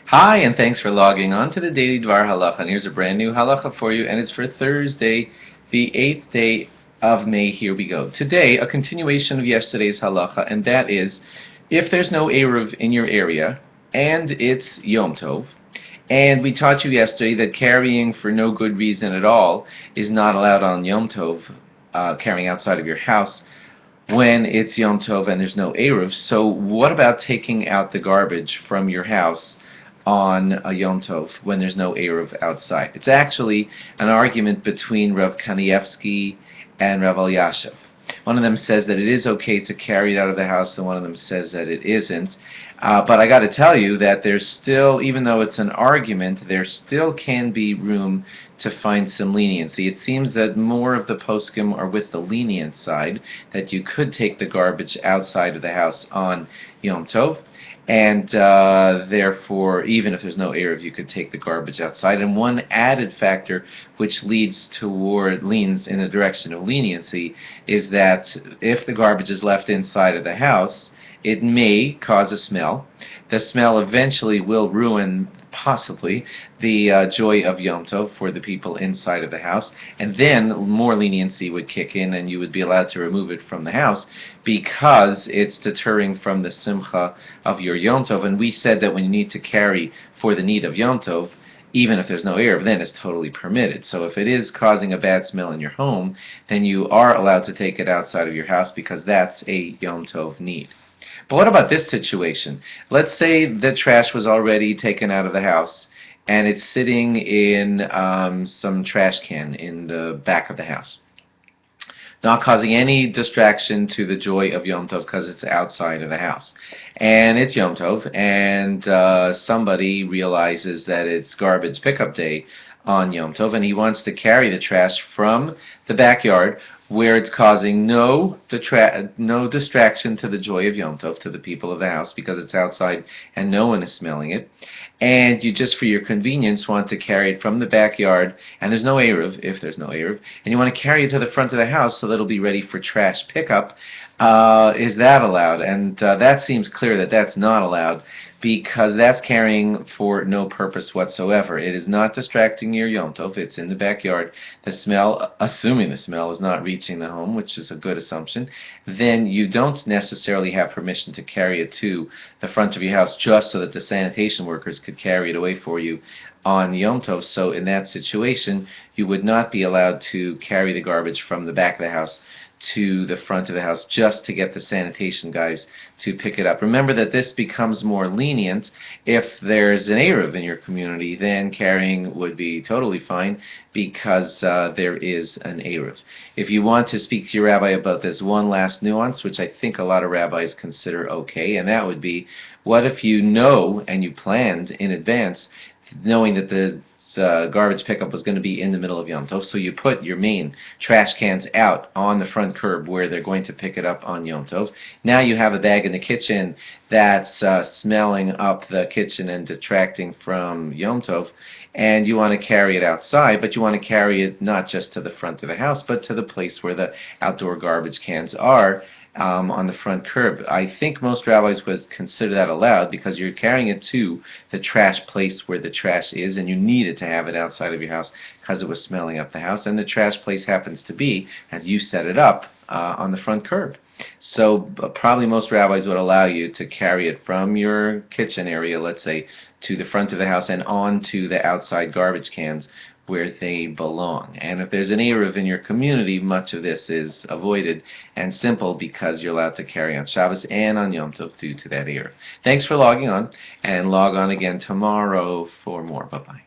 Hi, and thanks for logging on to the Daily DVAR Halacha. And here's a brand new halacha for you, and it's for Thursday, the 8th day of May. Here we go. Today, a continuation of yesterday's halacha, and that is, if there's no Eruv in your area, and it's Yom Tov, and we taught you yesterday that carrying for no good reason at all is not allowed on Yom Tov, carrying outside of your house, when it's Yom Tov and there's no Eruv. So what about taking out the garbage from your house on a Yom Tov when there's no Eruv outside? It's actually an argument between Rav Kanievsky and Rav Elyashiv. One of them says that it is okay to carry it out of the house, and one of them says that it isn't. But I got to tell you that there's still, even though it's an argument, there still can be room to find some leniency. It seems that more of the poskim are with the lenient side, that you could take the garbage outside of the house on Yom Tov, and therefore, even if there's no Eruv, you could take the garbage outside. And one added factor which leans in the direction of leniency is that if the garbage is left inside of the house, it may cause a smell. The smell eventually will ruin, possibly, the joy of Yom Tov for the people inside of the house, and then more leniency would kick in and you would be allowed to remove it from the house because it's deterring from the simcha of your Yom Tov. And we said that when you need to carry for the need of Yom Tov, even if there's no Eruv, then it's totally permitted. So if it is causing a bad smell in your home, then you are allowed to take it outside of your house because that's a Yom Tov need. But what about this situation? Let's say the trash was already taken out of the house and it's sitting in some trash can in the back of the house, not causing any distraction to the joy of Yom Tov because it's outside of the house. And it's Yom Tov, and somebody realizes that it's garbage pickup day on Yom Tov, and he wants to carry the trash from the backyard where it's causing no distraction to the joy of Yom Tov, to the people of the house, because it's outside and no one is smelling it. And you just, for your convenience, want to carry it from the backyard, and there's no Eruv, if there's no Eruv, and you want to carry it to the front of the house so that it'll be ready for trash pickup. Is that allowed? And that seems clear that that's not allowed, because that's carrying for no purpose whatsoever. It is not distracting your Yom Tov. It's in the backyard. The smell, assuming the smell is not reaching the home, which is a good assumption, then you don't necessarily have permission to carry it to the front of your house just so that the sanitation workers could carry it away for you on Yom Tov. So in that situation, you would not be allowed to carry the garbage from the back of the house to the front of the house just to get the sanitation guys to pick it up. Remember that this becomes more lenient if there's an Eruv in your community. Then carrying would be totally fine because there is an Eruv. If you want to speak to your rabbi about this one last nuance, which I think a lot of rabbis consider okay, and that would be, what if you know and you planned in advance, knowing that the garbage pickup was going to be in the middle of Yom Tov, so you put your main trash cans out on the front curb where they're going to pick it up on Yom Tov. Now you have a bag in the kitchen that's smelling up the kitchen and detracting from Yom Tov, and you want to carry it outside, but you want to carry it not just to the front of the house, but to the place where the outdoor garbage cans are, on the front curb. I think most rabbis would consider that allowed because you're carrying it to the trash place where the trash is, and you needed to have it outside of your house because it was smelling up the house, and the trash place happens to be, as you set it up, on the front curb. So probably most rabbis would allow you to carry it from your kitchen area, let's say, to the front of the house and onto the outside garbage cans where they belong. And if there's an Eruv in your community, much of this is avoided and simple because you're allowed to carry on Shabbos and on Yom Tov due to that Eruv. Thanks for logging on, and log on again tomorrow for more. Bye-bye.